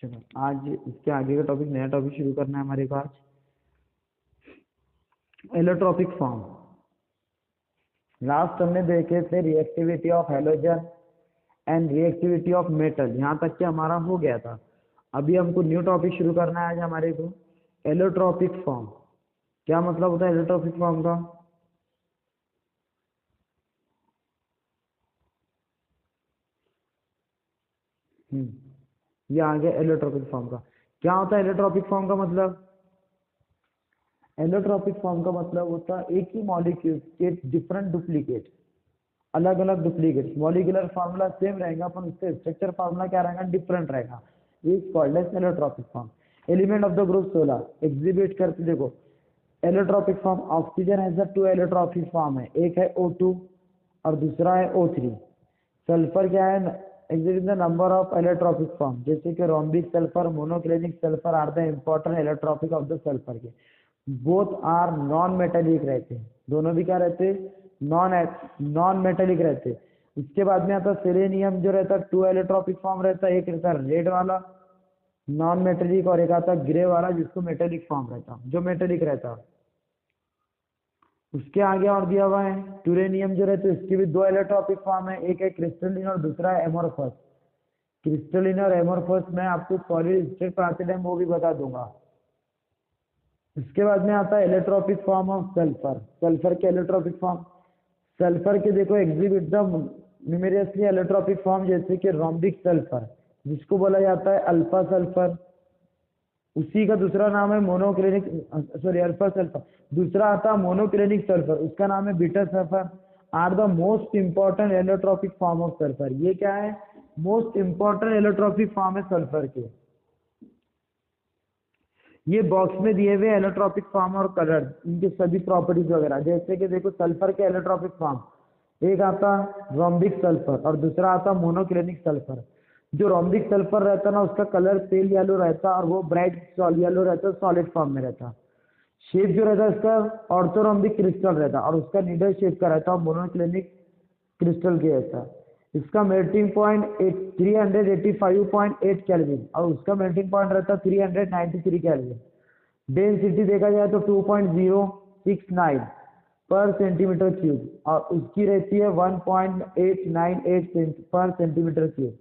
चलो आज इसके आगे का टॉपिक, नया टॉपिक शुरू करना है हमारे को आज, एलोट्रॉपिक फॉर्म। लास्ट हमने देखे थे reactivity of halogen and reactivity of metal, यहाँ तक कि हमारा हो गया था। अभी हमको न्यू टॉपिक शुरू करना है आज हमारे को, एलोट्रॉपिक फॉर्म। क्या मतलब होता है एलोट्रॉपिक फॉर्म का? ये आ गया एलोट्रॉपिक फॉर्म का। क्या होता है एलोट्रॉपिक फॉर्म का मतलब? एलोट्रॉपिक फॉर्म का मतलब होता है एक ही मॉलिक्यूल के डिफरेंट डुप्लीकेट, अलग अलग डुप्लीकेट। मॉलिक्यूलर फार्मूला सेम रहेगा पर उससे स्ट्रक्चर फार्मूला क्या रहेगा? डिफरेंट रहेगा। Is called as allotropic form. Element of the group 16 exhibit करते, देखो allotropic form. Oxygen has two allotropic form है, एक है O2 और दूसरा है O3। सल्फर क्या है? Exhibit the number of allotropic form, जैसे कि rhombic sulphur, monoclinic sulphur are the important allotropic of the sulphur के। बोथ आर नॉन मेटेलिक रहते हैं, दोनों भी क्या रहते हैं? नॉन मेटेलिक रहते हैं। उसके बाद में आता है सेलेनियम, जो रहता है 2 एलोट्रॉपिक फॉर्म रहता है, एक रहता है रेड वाला नॉन मेटेलिक और एक आता है ग्रे वाला जिसको मेटेलिक फॉर्म रहता है, जो मेटेलिक रहता है। उसके आगे और दिया हुआ है टूरेनियम जो रहते हैं, इसकी भी 2 एलोट्रॉपिक फॉर्म है, एक है क्रिस्टलिन और दूसरा है एमोरफस। क्रिस्टलिन और एमोरफस मैं आपको सॉलिड स्टेट पढ़ाते टाइम वो भी बता दूंगा। उसके बाद में आता है allotropic form of sulphur. Sulphur के एलोट्रॉपिक फॉर्म, सल्फर के देखो एग्जिबिट द न्यूमेरियसली एलोट्रॉपिक फॉर्म, जैसे कि रोम्बिक सल्फर जिसको बोला जाता है अल्फा सल्फर, उसी का दूसरा नाम है मोनोक्लिनिक, सॉरी अल्फा सल्फर। दूसरा आता है मोनोक्लिनिक सल्फर, उसका नाम है beta sulphur. Are the most important allotropic form of sulphur. ये क्या है? मोस्ट इंपॉर्टेंट एलोट्रॉपिक फॉर्म है सल्फर के। ये बॉक्स में दिए हुए एलोट्रॉपिक फॉर्म और कलर, इनके सभी प्रॉपर्टीज वगैरह, जैसे कि देखो सल्फर के एलोट्रॉपिक फॉर्म, एक आता रोम्बिक सल्फर और दूसरा आता मोनोक्लिनिक सल्फर। जो रोम्बिक सल्फर रहता है ना, उसका कलर पेल येलो रहता है और वो ब्राइट येलो रहता है, सॉलिड फॉर्म में रहता है। शेप जो रहता है इसका ऑर्थोरोम्बिक क्रिस्टल रहता है और उसका नीडल शेप का रहता है, मोनोक्लिनिक क्रिस्टल के रहता है। इसका मेल्टिंग पॉइंट 385.8 केल्विन और उसका मेल्टिंग पॉइंट रहता है 393 केल्विन। डेंसिटी देखा जाए तो 2.069 पर सेंटीमीटर क्यूब और उसकी रहती है 1.898 पर सेंटीमीटर क्यूब।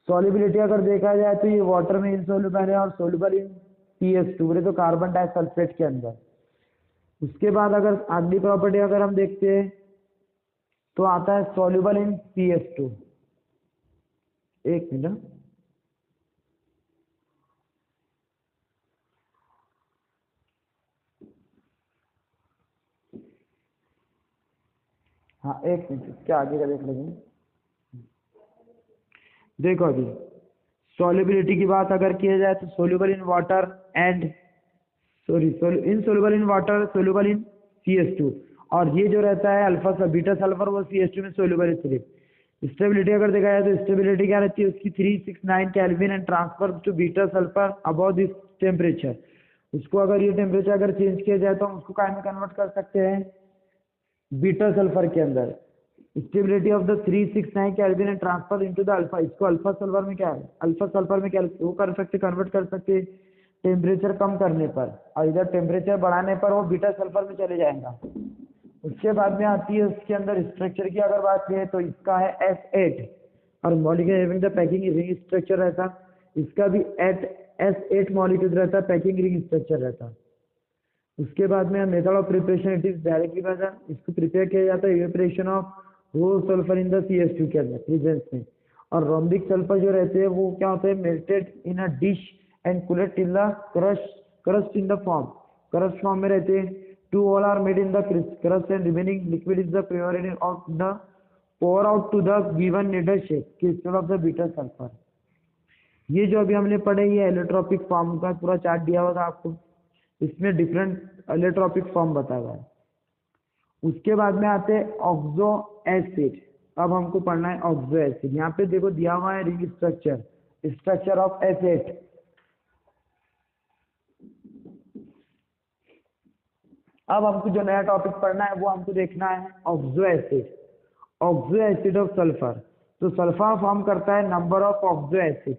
सॉल्युबिलिटी अगर देखा जाए तो ये वाटर में इनसॉल्युबल है और सोल्युबल इन CH2 बोले तो कार्बन डाइसल्फेट के अंदर। उसके बाद अगर अगली प्रॉपर्टी अगर हम देखते हैं तो आता है सॉल्युबल इन CH2। एक मिनट, हाँ एक मिनट, इसके आगे का देख लेंगे। देखो अभी सॉल्युबिलिटी की बात अगर किया जाए तो soluble in water and insoluble in water, soluble in CH2। और ये जो रहता है अल्फा बीटा सल्फर, वो CH2 में सोल्यूबल है सिर्फ। स्टेबिलिटी अगर देखा जाए तो स्टेबिलिटी क्या रहती है उसकी 369 kelvin and transfer to beta sulphur above this temperature. उसको अगर ये टेम्परेचर अगर चेंज किया जाए तो हम उसको काय में कन्वर्ट कर सकते हैं? बीटा सल्फर के अंदर। Stability of the 369 kelvin and transfer into the alpha, इसको अल्फा सल्फर में क्या है? अल्फा सल्फर में क्या वो कर सकते, कन्वर्ट कर सकते टेम्परेचर कम करने पर, और इधर टेम्परेचर बढ़ाने पर वो बीटा सल्फर में चले जाएगा। उसके बाद में आती है उसके अंदर स्ट्रक्चर की अगर बात करें तो इसका है S8 और molecule having the packing ring structure रहता, इसका भी S8 मॉलिक्यूल रहता है, पैकिंग रिंग स्ट्रक्चर रहता। उसके बाद में method of preparation, it is directly method, इसको प्रिपेयर किया जाता है evaporation of rose sulphur in the CH2 के अंदर प्रेजेंस में। और रोम्बिक सल्फर जो रहते हैं वो क्या होते हैं? Melted in a dish and cooled till the crust in the form, crust form में रहते हैं। 2 all are made in the crust and remaining liquid is the preparation of the pour out to the given needle shape crystal of the beta sulfur। ये जो अभी हमने पढ़े ये allotropic form का पूरा चार्ट दिया हुआ था आपको, इसमें डिफरेंट एलोट्रॉपिक फॉर्म बताया हुआ है। उसके बाद में आते हैं ऑक्सो एसिड। अब हमको पढ़ना है ऑक्सो एसिड। यहाँ पे देखो दिया हुआ है रिंग स्ट्रक्चर ऑफ S8। अब हमको जो नया टॉपिक पढ़ना है वो हमको देखना है oxo acid. Oxo acid of sulphur, तो सल्फर फॉर्म करता है number of oxo acid.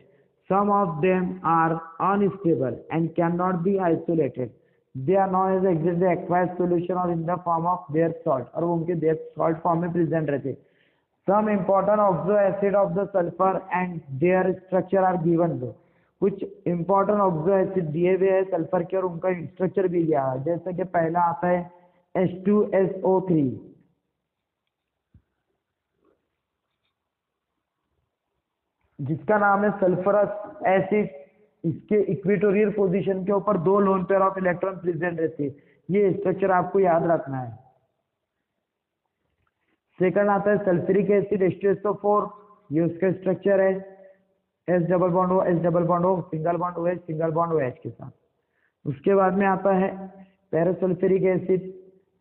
Some of them are unstable and cannot be isolated. They are known as exist the aqueous solution or in the form of their salt, और वो उनके their salt form में present रहते. Some important oxo acid of the sulfur and their structure are given below. कुछ important oxo acid दिए हुए हैं sulphur के और उनका स्ट्रक्चर भी दिया है. जैसे कि पहला आता है H2SO3, जिसका नाम है सल्फरस एसिड. इसके इक्वेटोरियल पोजीशन के ऊपर 2 lone pair of electron present रहते हैं. ये स्ट्रक्चर आपको याद रखना है. सेकंड आता है सल्फ्यूरिक एसिड H2SO4. ये उसका स्ट्रक्चर है S double bond O single bond OH single bond OH के साथ. उसके बाद में आता है पैरासल्फ्यूरिक एसिड.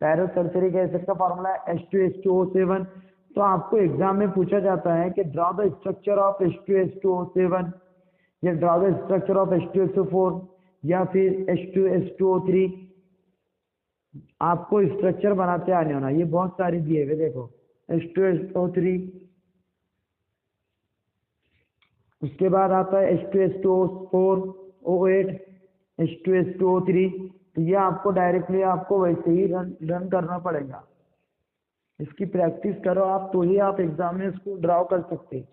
पैरासल्फ्यूरिक एसिड का फॉर्मूला है H2H2O7. तो आपको एग्जाम में पूछा जाता है कि draw the structure of H2H2O7 या draw the structure of H2SO4 या फिर H2H2O3. आपको स्ट्रक्चर बनाते आने होना. ये बहुत सारी दिए हुए देखो H2SO3. उसके बाद आता है H2H2O4 O8 H2H2O3. तो ये आपको डायरेक्टली आपको वैसे ही रन करना पड़ेगा. इसकी प्रैक्टिस करो आप तो ही आप एग्जाम में इसको ड्रॉ कर सकते.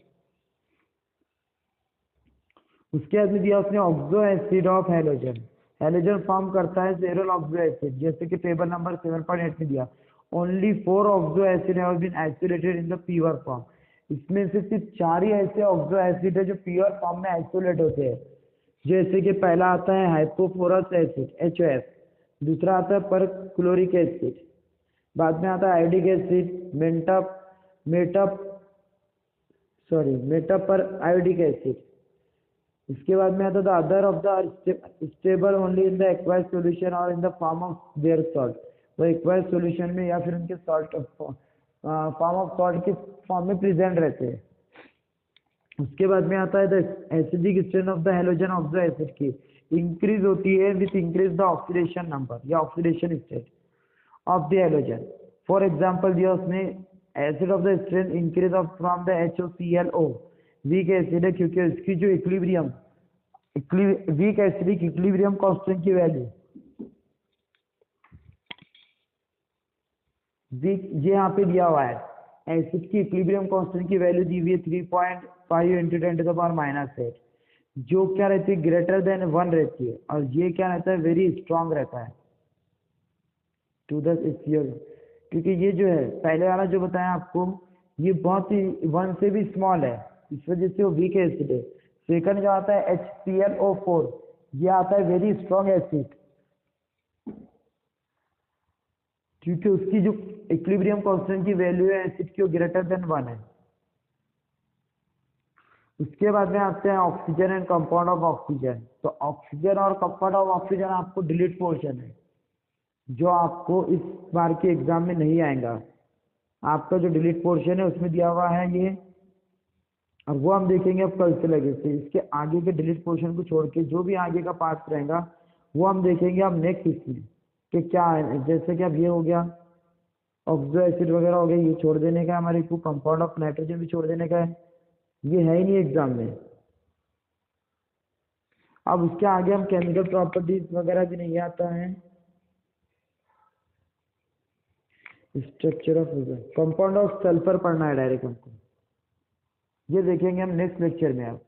उसके बाद में दिया उसने oxo acid of halogen. Halogen form करता है सेवरल ऑक्सो एसिड, जैसे कि टेबल नंबर 7.8 में दिया. Only 4 oxo acid have been isolated in the pure form. इसमें से सिर्फ 4 ही ऐसे ऑक्सो एसिड है जो प्योर फॉर्म में आइसोलेट होते हैं. जैसे कि पहला आता है हाइपोफोरस एसिड HF, दूसरा आता है परक्लोरिक एसिड, बाद में आता है आयोडिक एसिड मेटप पर आयोडिक एसिड. इसके बाद में आता है other of the stable only in the acquired solution और in the form of their salt. वो एक्वायर्ड सॉल्यूशन में या फिर उनके सॉल्ट फॉर्म ऑफ सॉल्ट के फॉर्म में प्रेजेंट रहते हैं. उसके बाद में आता है the acidic strength of the halogen oxo acid की इंक्रीज होती है with increase the oxidation number या oxidation state of the halogen. For example दिया उसने acid of the strength increase of from the HOClO. Weak acid है क्योंकि इसकी जो वीक एसिडिक इक्विलिब्रियम कांस्टेंट की वैल्यू ये यहाँ पे दिया हुआ है. एसिड की इक्विलिब्रियम कांस्टेंट की वैल्यू दी हुई है 3.5 × 10⁻⁸, जो क्या रहती है ग्रेटर देन 1 रहती है. और ये क्या रहता है वेरी स्ट्रांग रहता है टू द स्फीयर. क्योंकि ये जो है पहले वाला जो बताया आपको ये बहुत ही 1 से भी स्मॉल है, इस वजह से वो वीक एसिड है. सेकंड जो आता है HClO4, ये आता है वेरी स्ट्रांग एसिड क्योंकि उसकी जो इक्विलिब्रियम कांस्टेंट की वैल्यू है एसिड की वो ग्रेटर देन 1 है. उसके बाद में आते हैं oxygen and compound of oxygen. तो ऑक्सीजन और कंपाउंड ऑफ ऑक्सीजन आपको डिलीट पोर्शन है जो आपको इस बार के एग्जाम में नहीं आएगा. आपका जो डिलीट पोर्शन है उसमें दिया हुआ है ये, और वो हम देखेंगे अब कल से लगे से. इसके आगे के डिलीट पोर्शन को छोड़ के जो भी आगे का पार्ट रहेगा वो हम देखेंगे अब नेक्स्ट इसमें कि क्या है. जैसे कि अब ये हो गया ऑक्सो एसिड वगैरह हो गया, ये छोड़ देने का है हमारे को. कंपाउंड ऑफ नाइट्रोजन भी छोड़ देने का है, ये है ही नहीं एग्जाम में. अब उसके आगे हम केमिकल प्रॉपर्टीज वगैरह भी नहीं आता है. Structure of compound of sulphur पढ़ना है डायरेक्ट हमको. ये देखेंगे हम नेक्स्ट लेक्चर में. अब